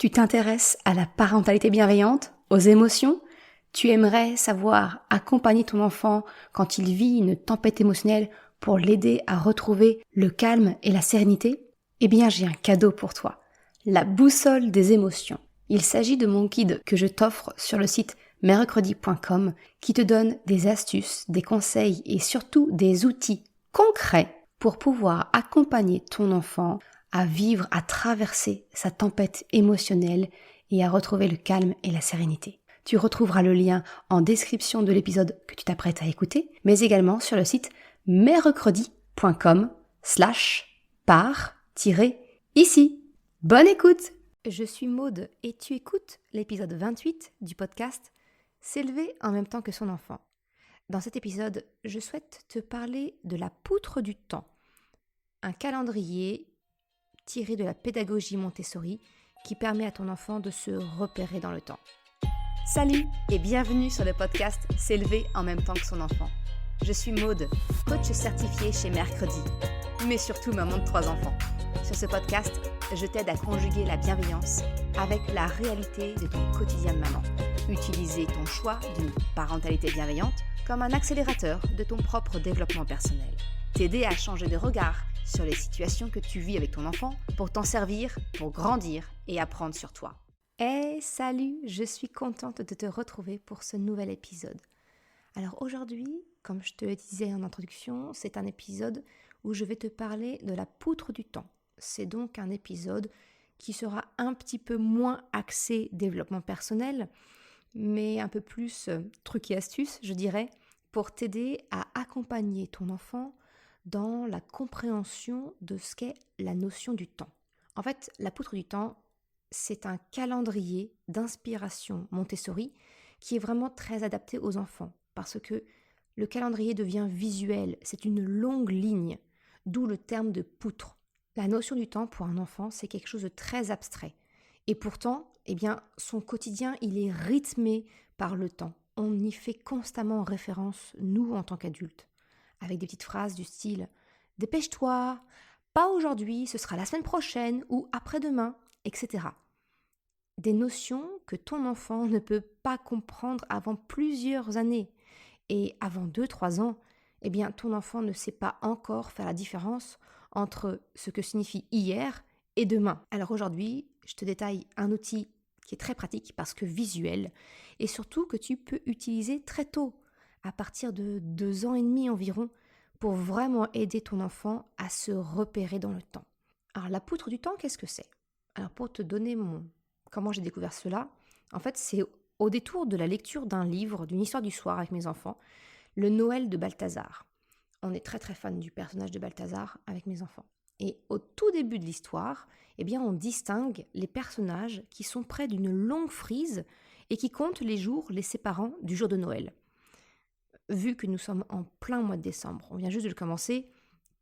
Tu t'intéresses à la parentalité bienveillante, aux émotions? Tu aimerais savoir accompagner ton enfant quand il vit une tempête émotionnelle pour l'aider à retrouver le calme et la sérénité? Eh bien, j'ai un cadeau pour toi. La boussole des émotions. Il s'agit de mon guide que je t'offre sur le site mercredi.com qui te donne des astuces, des conseils et surtout des outils concrets pour pouvoir accompagner ton enfant à vivre, à traverser sa tempête émotionnelle et à retrouver le calme et la sérénité. Tu retrouveras le lien en description de l'épisode que tu t'apprêtes à écouter, mais également sur le site mercredi.com/par-ici. Bonne écoute! Je suis Maude et tu écoutes l'épisode 28 du podcast S'élever en même temps que son enfant. Dans cet épisode, je souhaite te parler de la poutre du temps, un calendrier tiré de la pédagogie Montessori qui permet à ton enfant de se repérer dans le temps. Salut et bienvenue sur le podcast S'élever en même temps que son enfant. Je suis Maude, coach certifiée chez Mercredi, mais surtout maman de 3 enfants. Sur ce podcast, je t'aide à conjuguer la bienveillance avec la réalité de ton quotidien de maman. Utiliser ton choix d'une parentalité bienveillante comme un accélérateur de ton propre développement personnel. T'aider à changer de regard sur les situations que tu vis avec ton enfant pour t'en servir, pour grandir et apprendre sur toi. Hey, salut, je suis contente de te retrouver pour ce nouvel épisode. Alors aujourd'hui, comme je te le disais en introduction, c'est un épisode où je vais te parler de la poutre du temps. C'est donc un épisode qui sera un petit peu moins axé développement personnel, mais un peu plus trucs et astuces, je dirais, pour t'aider à accompagner ton enfant dans la compréhension de ce qu'est la notion du temps. En fait, la poutre du temps, c'est un calendrier d'inspiration Montessori qui est vraiment très adapté aux enfants parce que le calendrier devient visuel, c'est une longue ligne, d'où le terme de poutre. La notion du temps pour un enfant, c'est quelque chose de très abstrait. Et pourtant, son quotidien, il est rythmé par le temps. On y fait constamment référence, nous, en tant qu'adultes, avec des petites phrases du style « Dépêche-toi »,« Pas aujourd'hui, ce sera la semaine prochaine » ou « Après-demain », etc. Des notions que ton enfant ne peut pas comprendre avant plusieurs années. Et avant 2-3 ans, ton enfant ne sait pas encore faire la différence entre ce que signifie hier et demain. Alors aujourd'hui, je te détaille un outil qui est très pratique parce que visuel et surtout que tu peux utiliser très tôt, à partir de 2 ans et demi environ, pour vraiment aider ton enfant à se repérer dans le temps. Alors la poutre du temps, qu'est-ce que c'est? Alors pour te donner comment j'ai découvert cela, en fait c'est au détour de la lecture d'un livre, d'une histoire du soir avec mes enfants, le Noël de Balthazar. On est très très fan du personnage de Balthazar avec mes enfants. Et au tout début de l'histoire, on distingue les personnages qui sont près d'une longue frise et qui comptent les jours les séparant du jour de Noël. Vu que nous sommes en plein mois de décembre, on vient juste de le commencer,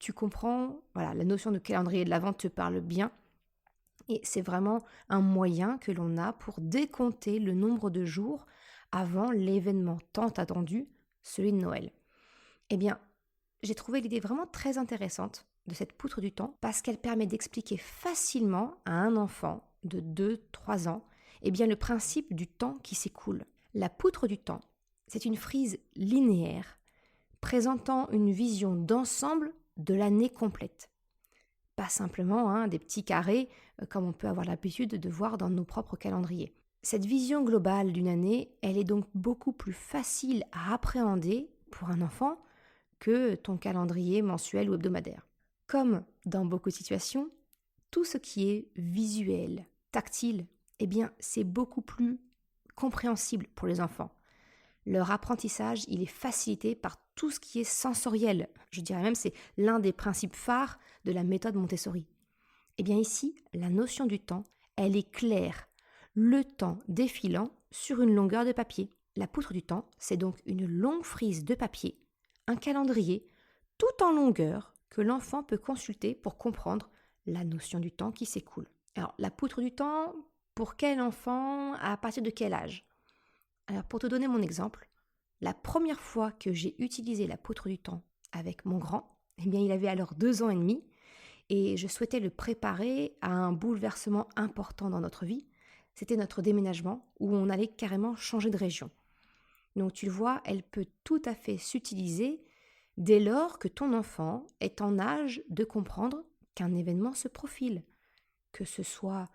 tu comprends, la notion de calendrier de l'Avent te parle bien. Et c'est vraiment un moyen que l'on a pour décompter le nombre de jours avant l'événement tant attendu, celui de Noël. J'ai trouvé l'idée vraiment très intéressante de cette poutre du temps parce qu'elle permet d'expliquer facilement à un enfant de 2-3 ans le principe du temps qui s'écoule. La poutre du temps, c'est une frise linéaire présentant une vision d'ensemble de l'année complète. Pas simplement des petits carrés comme on peut avoir l'habitude de voir dans nos propres calendriers. Cette vision globale d'une année, elle est donc beaucoup plus facile à appréhender pour un enfant que ton calendrier mensuel ou hebdomadaire. Comme dans beaucoup de situations, tout ce qui est visuel, tactile, c'est beaucoup plus compréhensible pour les enfants. Leur apprentissage, il est facilité par tout ce qui est sensoriel. Je dirais même c'est l'un des principes phares de la méthode Montessori. Ici, la notion du temps, elle est claire. Le temps défilant sur une longueur de papier. La poutre du temps, c'est donc une longue frise de papier, un calendrier, tout en longueur que l'enfant peut consulter pour comprendre la notion du temps qui s'écoule. Alors, la poutre du temps, pour quel enfant, à partir de quel âge? Alors, pour te donner mon exemple, la première fois que j'ai utilisé la poutre du temps avec mon grand, il avait alors 2 ans et demi et je souhaitais le préparer à un bouleversement important dans notre vie, C'était notre déménagement où on allait carrément changer de région. Donc tu le vois, elle peut tout à fait s'utiliser dès lors que ton enfant est en âge de comprendre qu'un événement se profile, que ce soit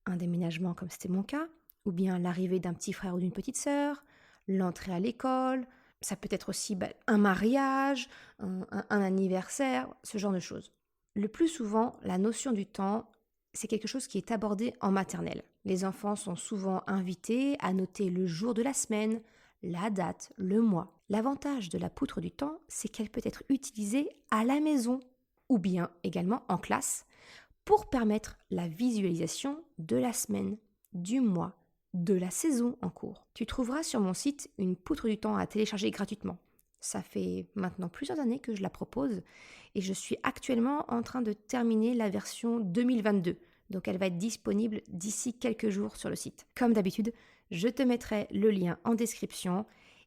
un déménagement comme c'était mon cas, ou bien l'arrivée d'un petit frère ou d'une petite sœur, l'entrée à l'école, ça peut être aussi un mariage, un anniversaire, ce genre de choses. Le plus souvent, la notion du temps, c'est quelque chose qui est abordé en maternelle. Les enfants sont souvent invités à noter le jour de la semaine, la date, le mois. L'avantage de la poutre du temps, c'est qu'elle peut être utilisée à la maison ou bien également en classe pour permettre la visualisation de la semaine, du mois, de la saison en cours. Tu trouveras sur mon site une poutre du temps à télécharger gratuitement. Ça fait maintenant plusieurs années que je la propose et je suis actuellement en train de terminer la version 2022. Donc elle va être disponible d'ici quelques jours sur le site. Comme d'habitude, je te mettrai le lien en description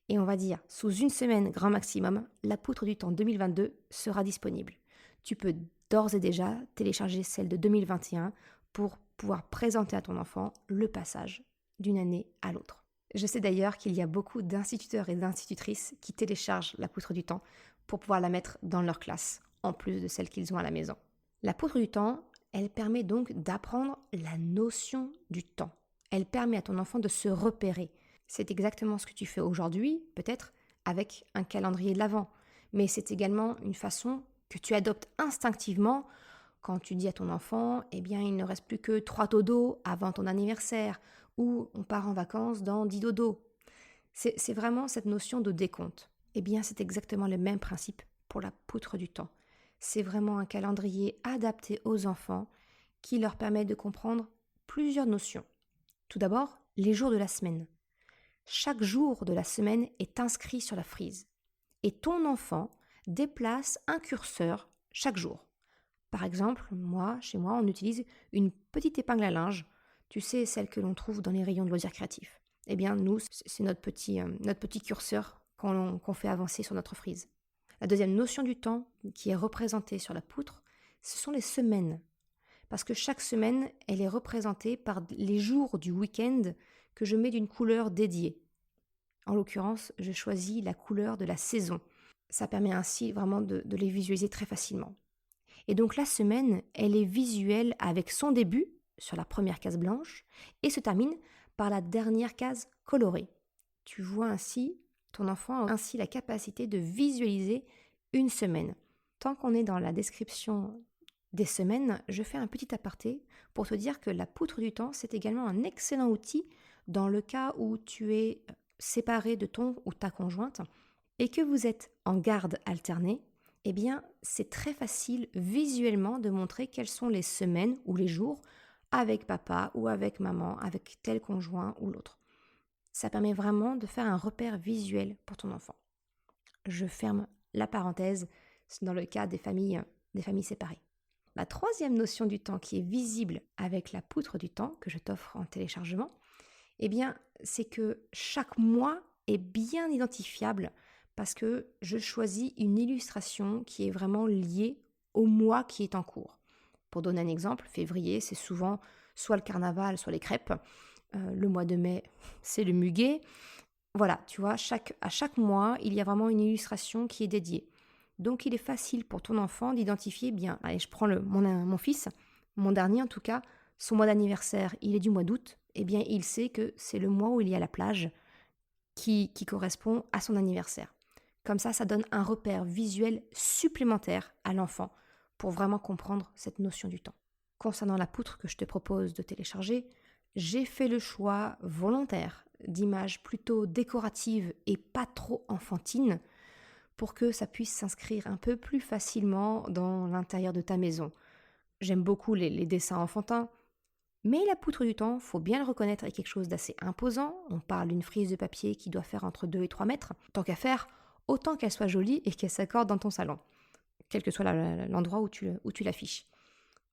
et on va dire sous une semaine grand maximum, la poutre du temps 2022 sera disponible. Tu peux d'ores et déjà télécharger celle de 2021 pour pouvoir présenter à ton enfant le passage d'une année à l'autre. Je sais d'ailleurs qu'il y a beaucoup d'instituteurs et d'institutrices qui téléchargent la poutre du temps pour pouvoir la mettre dans leur classe, en plus de celle qu'ils ont à la maison. La poutre du temps, elle permet donc d'apprendre la notion du temps. Elle permet à ton enfant de se repérer. C'est exactement ce que tu fais aujourd'hui, peut-être avec un calendrier de l'Avent, mais c'est également une façon que tu adoptes instinctivement quand tu dis à ton enfant, eh bien, il ne reste plus que 3 dodos avant ton anniversaire, ou on part en vacances dans 10 dodos. C'est vraiment cette notion de décompte. Eh bien, c'est exactement le même principe pour la poutre du temps. C'est vraiment un calendrier adapté aux enfants qui leur permet de comprendre plusieurs notions. Tout d'abord, les jours de la semaine. Chaque jour de la semaine est inscrit sur la frise. Et ton enfant déplace un curseur chaque jour. Par exemple, chez moi, on utilise une petite épingle à linge, tu sais, celle que l'on trouve dans les rayons de loisirs créatifs. Eh bien, nous, c'est notre petit curseur qu'on fait avancer sur notre frise. La deuxième notion du temps qui est représentée sur la poutre, ce sont les semaines. Parce que chaque semaine, elle est représentée par les jours du week-end que je mets d'une couleur dédiée. En l'occurrence, je choisis la couleur de la saison. Ça permet ainsi vraiment de les visualiser très facilement. Et donc la semaine, elle est visuelle avec son début sur la première case blanche et se termine par la dernière case colorée. Tu vois ainsi, ton enfant a ainsi la capacité de visualiser une semaine. Tant qu'on est dans la description des semaines, je fais un petit aparté pour te dire que la poutre du temps, c'est également un excellent outil dans le cas où tu es séparé de ton ou ta conjointe et que vous êtes en garde alternée. Eh bien, c'est très facile visuellement de montrer quelles sont les semaines ou les jours avec papa ou avec maman, avec tel conjoint ou l'autre. Ça permet vraiment de faire un repère visuel pour ton enfant. Je ferme la parenthèse dans le cas des familles séparées. La troisième notion du temps qui est visible avec la poutre du temps que je t'offre en téléchargement, eh bien, c'est que chaque mois est bien identifiable parce que je choisis une illustration qui est vraiment liée au mois qui est en cours. Pour donner un exemple, février, c'est souvent soit le carnaval, soit les crêpes. Le mois de mai, c'est le muguet. Voilà, tu vois, à chaque mois, il y a vraiment une illustration qui est dédiée. Donc, il est facile pour ton enfant d'identifier bien. Allez, je prends mon fils, mon dernier en tout cas, son mois d'anniversaire, il est du mois d'août. Eh bien, il sait que c'est le mois où il y a la plage qui correspond à son anniversaire. Comme ça donne un repère visuel supplémentaire à l'enfant pour vraiment comprendre cette notion du temps. Concernant la poutre que je te propose de télécharger, j'ai fait le choix volontaire d'images plutôt décoratives et pas trop enfantines pour que ça puisse s'inscrire un peu plus facilement dans l'intérieur de ta maison. J'aime beaucoup les dessins enfantins, mais la poutre du temps, faut bien le reconnaître, est quelque chose d'assez imposant. On parle d'une frise de papier qui doit faire entre 2 et 3 mètres. Tant qu'à faire, autant qu'elle soit jolie et qu'elle s'accorde dans ton salon, quel que soit l'endroit où tu l'affiches.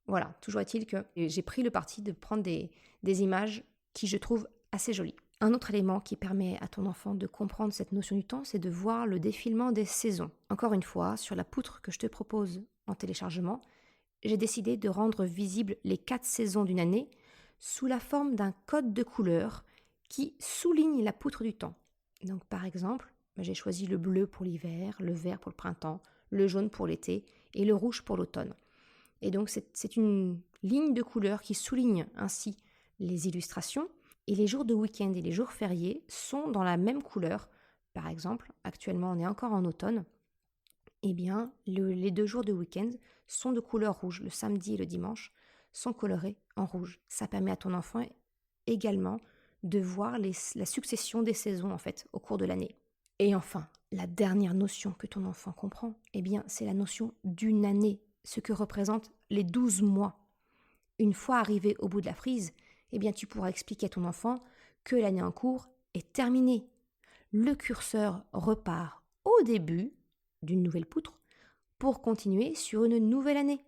Voilà, toujours est-il que j'ai pris le parti de prendre des images qui je trouve assez jolies. Un autre élément qui permet à ton enfant de comprendre cette notion du temps, c'est de voir le défilement des saisons. Encore une fois, sur la poutre que je te propose en téléchargement, j'ai décidé de rendre visibles les 4 saisons d'une année, sous la forme d'un code de couleur qui souligne la poutre du temps. Donc par exemple, j'ai choisi le bleu pour l'hiver, le vert pour le printemps, le jaune pour l'été et le rouge pour l'automne. Et donc c'est une ligne de couleur qui souligne ainsi les illustrations, et les jours de week-end et les jours fériés sont dans la même couleur. Par exemple, actuellement on est encore en automne, eh bien les 2 jours de week-end sont de couleur rouge. Le samedi et le dimanche sont colorés en rouge. Ça permet à ton enfant également de voir la succession des saisons en fait au cours de l'année. Et enfin, la dernière notion que ton enfant comprend, eh bien c'est la notion d'une année, ce que représentent les 12 mois. Une fois arrivé au bout de la frise, eh bien tu pourras expliquer à ton enfant que l'année en cours est terminée. Le curseur repart au début d'une nouvelle poutre pour continuer sur une nouvelle année.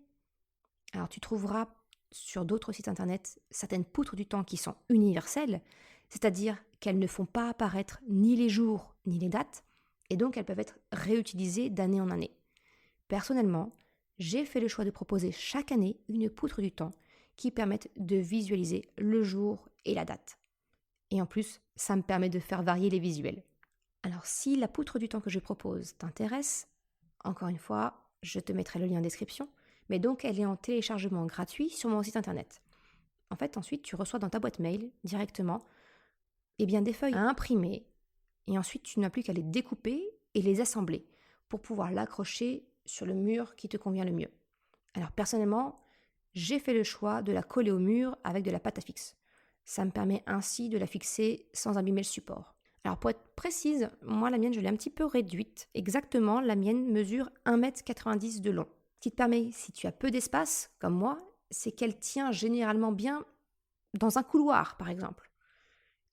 Alors tu trouveras sur d'autres sites internet certaines poutres du temps qui sont universelles, c'est-à-dire qu'elles ne font pas apparaître ni les jours ni les dates, et donc elles peuvent être réutilisées d'année en année. Personnellement, j'ai fait le choix de proposer chaque année une poutre du temps qui permette de visualiser le jour et la date. Et en plus, ça me permet de faire varier les visuels. Alors si la poutre du temps que je propose t'intéresse, encore une fois, je te mettrai le lien en description, mais donc elle est en téléchargement gratuit sur mon site internet. En fait, ensuite, tu reçois dans ta boîte mail directement des feuilles à imprimer, et ensuite tu n'as plus qu'à les découper et les assembler pour pouvoir l'accrocher sur le mur qui te convient le mieux. Alors personnellement, j'ai fait le choix de la coller au mur avec de la pâte à fixe. Ça me permet ainsi de la fixer sans abîmer le support. Alors pour être précise, moi la mienne je l'ai un petit peu réduite. Exactement, la mienne mesure 1,90 m de long. Ce qui te permet, si tu as peu d'espace, comme moi, c'est qu'elle tient généralement bien dans un couloir par exemple.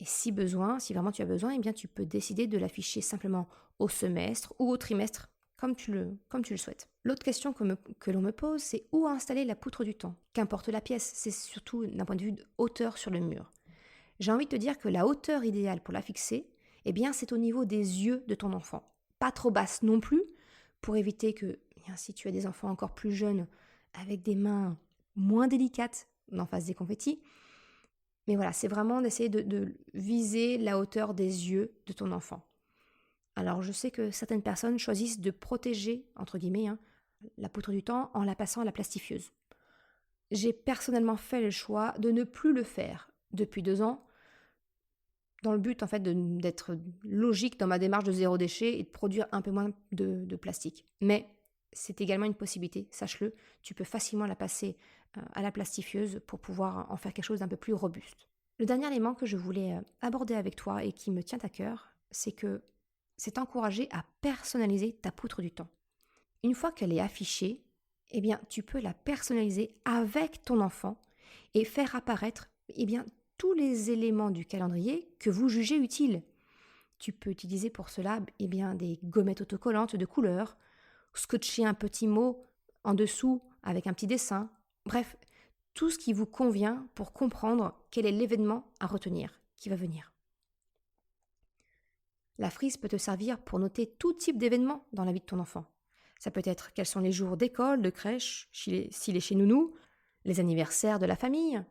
Et si besoin, si vraiment tu as besoin, eh bien tu peux décider de l'afficher simplement au semestre ou au trimestre, comme tu le souhaites. L'autre question que l'on me pose, c'est où installer la poutre du temps. Qu'importe la pièce, c'est surtout d'un point de vue de hauteur sur le mur. J'ai envie de te dire que la hauteur idéale pour la fixer, eh bien c'est au niveau des yeux de ton enfant. Pas trop basse non plus, pour éviter que, si tu as des enfants encore plus jeunes, avec des mains moins délicates, n'en fassent des confettis. Mais voilà, c'est vraiment d'essayer de viser la hauteur des yeux de ton enfant. Alors je sais que certaines personnes choisissent de protéger, entre guillemets, la poutre du temps en la passant à la plastifieuse. J'ai personnellement fait le choix de ne plus le faire depuis 2 ans, dans le but en fait d'être logique dans ma démarche de zéro déchet et de produire un peu moins de plastique. Mais c'est également une possibilité, sache-le, tu peux facilement la passer à la plastifieuse pour pouvoir en faire quelque chose d'un peu plus robuste. Le dernier élément que je voulais aborder avec toi et qui me tient à cœur, c'est encourager à personnaliser ta poutre du temps. Une fois qu'elle est affichée, eh bien, tu peux la personnaliser avec ton enfant et faire apparaître tous les éléments du calendrier que vous jugez utiles. Tu peux utiliser pour cela des gommettes autocollantes de couleur, scotcher un petit mot en dessous avec un petit dessin. Bref, tout ce qui vous convient pour comprendre quel est l'événement à retenir qui va venir. La frise peut te servir pour noter tout type d'événements dans la vie de ton enfant. Ça peut être quels sont les jours d'école, de crèche, s'il est chez nounou, les anniversaires de la famille,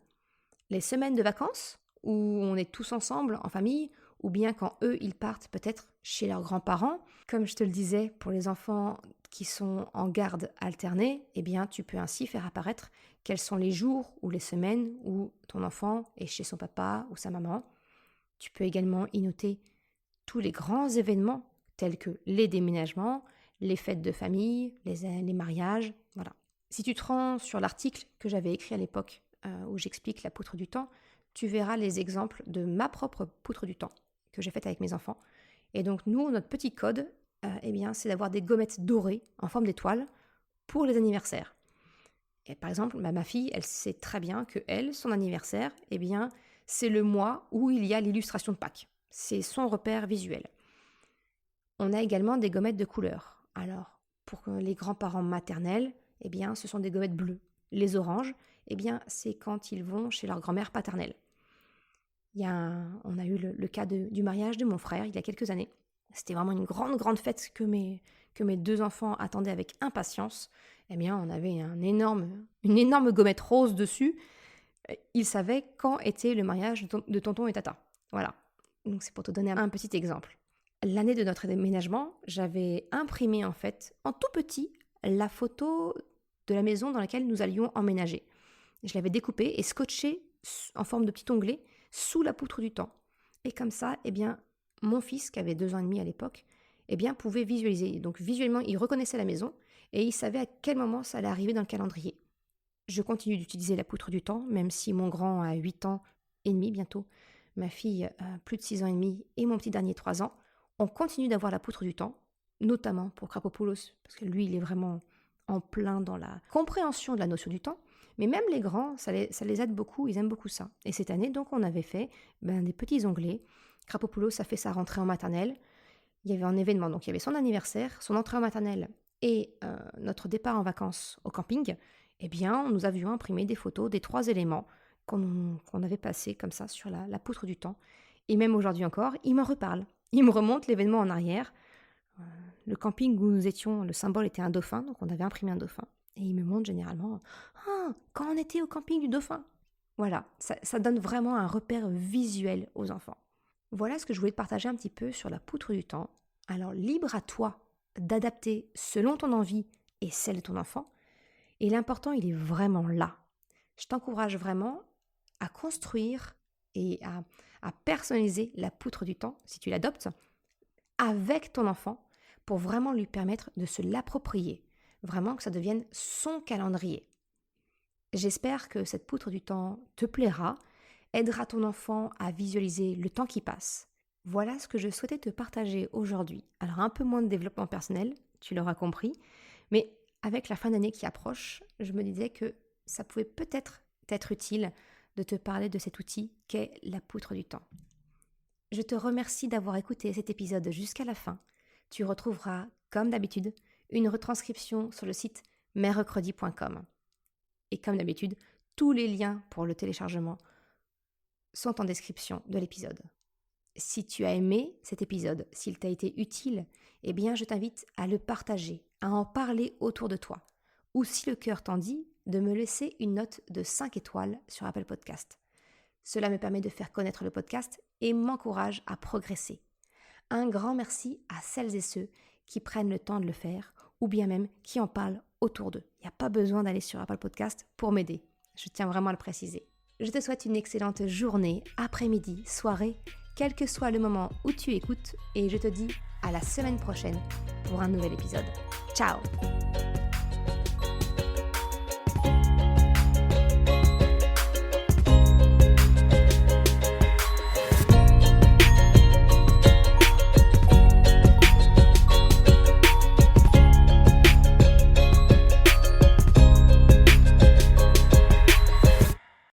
les semaines de vacances où on est tous ensemble en famille, ou bien quand eux, ils partent peut-être chez leurs grands-parents. Comme je te le disais, pour les enfants qui sont en garde alternée, eh bien, tu peux ainsi faire apparaître quels sont les jours ou les semaines où ton enfant est chez son papa ou sa maman. Tu peux également y noter tous les grands événements tels que les déménagements, les fêtes de famille, les mariages, voilà. Si tu te rends sur l'article que j'avais écrit à l'époque où j'explique la poutre du temps, tu verras les exemples de ma propre poutre du temps que j'ai faite avec mes enfants. Et donc nous, notre petit code, c'est d'avoir des gommettes dorées en forme d'étoile pour les anniversaires. Et par exemple, ma fille, elle sait très bien que elle, son anniversaire, c'est le mois où il y a l'illustration de Pâques. C'est son repère visuel. On a également des gommettes de couleur. Alors, pour les grands-parents maternels, ce sont des gommettes bleues. Les oranges, c'est quand ils vont chez leur grand-mère paternelle. On a eu le cas du mariage de mon frère il y a quelques années. C'était vraiment une grande fête que mes 2 enfants attendaient avec impatience. On avait une énorme gommette rose dessus. Ils savaient quand était le mariage de tonton et tata. Voilà. Donc c'est pour te donner un petit exemple. L'année de notre déménagement, j'avais imprimé en fait, en tout petit, la photo de la maison dans laquelle nous allions emménager. Je l'avais découpée et scotchée en forme de petit onglet sous la poutre du temps. Et comme ça, eh bien, mon fils, qui avait 2 ans et demi à l'époque, eh bien, pouvait visualiser. Donc visuellement, il reconnaissait la maison et il savait à quel moment ça allait arriver dans le calendrier. Je continue d'utiliser la poutre du temps, même si mon grand a 8 ans et demi bientôt, ma fille a plus de 6 ans et demi et mon petit dernier 3 ans. On continue d'avoir la poutre du temps, notamment pour Krapopoulos, parce que lui, il est vraiment en plein dans la compréhension de la notion du temps. Mais même les grands, ça les aide beaucoup, ils aiment beaucoup ça. Et cette année, donc, on avait fait des petits onglets. Krapopoulos a fait sa rentrée en maternelle. Il y avait un événement, donc il y avait son anniversaire, son entrée en maternelle et notre départ en vacances au camping. Eh bien, nous avions imprimé des photos des 3 éléments qu'on avait passés comme ça sur la poutre du temps. Et même aujourd'hui encore, il m'en reparle. Il me remonte l'événement en arrière. Le camping où nous étions, le symbole était un dauphin, donc on avait imprimé un dauphin. Et il me montre généralement « Ah, quand on était au camping du dauphin !» Voilà, ça donne vraiment un repère visuel aux enfants. Voilà ce que je voulais te partager un petit peu sur la poutre du temps. Alors, libre à toi d'adapter selon ton envie et celle de ton enfant. Et l'important, il est vraiment là. Je t'encourage vraiment à construire et à personnaliser la poutre du temps, si tu l'adoptes, avec ton enfant pour vraiment lui permettre de se l'approprier, vraiment que ça devienne son calendrier. J'espère que cette poutre du temps te plaira, aidera ton enfant à visualiser le temps qui passe. Voilà ce que je souhaitais te partager aujourd'hui. Alors un peu moins de développement personnel, tu l'auras compris, mais avec la fin d'année qui approche, je me disais que ça pouvait peut-être être utile de te parler de cet outil qu'est la poutre du temps. Je te remercie d'avoir écouté cet épisode jusqu'à la fin. Tu retrouveras, comme d'habitude, une retranscription sur le site merrecredi.com. Et comme d'habitude, tous les liens pour le téléchargement sont en description de l'épisode. Si tu as aimé cet épisode, s'il t'a été utile, eh bien je t'invite à le partager, à en parler autour de toi. Ou si le cœur t'en dit, de me laisser une note de 5 étoiles sur Apple Podcast. Cela me permet de faire connaître le podcast et m'encourage à progresser. Un grand merci à celles et ceux qui prennent le temps de le faire ou bien même qui en parlent autour d'eux. Il n'y a pas besoin d'aller sur Apple Podcast pour m'aider. Je tiens vraiment à le préciser. Je te souhaite une excellente journée, après-midi, soirée, quel que soit le moment où tu écoutes et je te dis à la semaine prochaine pour un nouvel épisode. Ciao!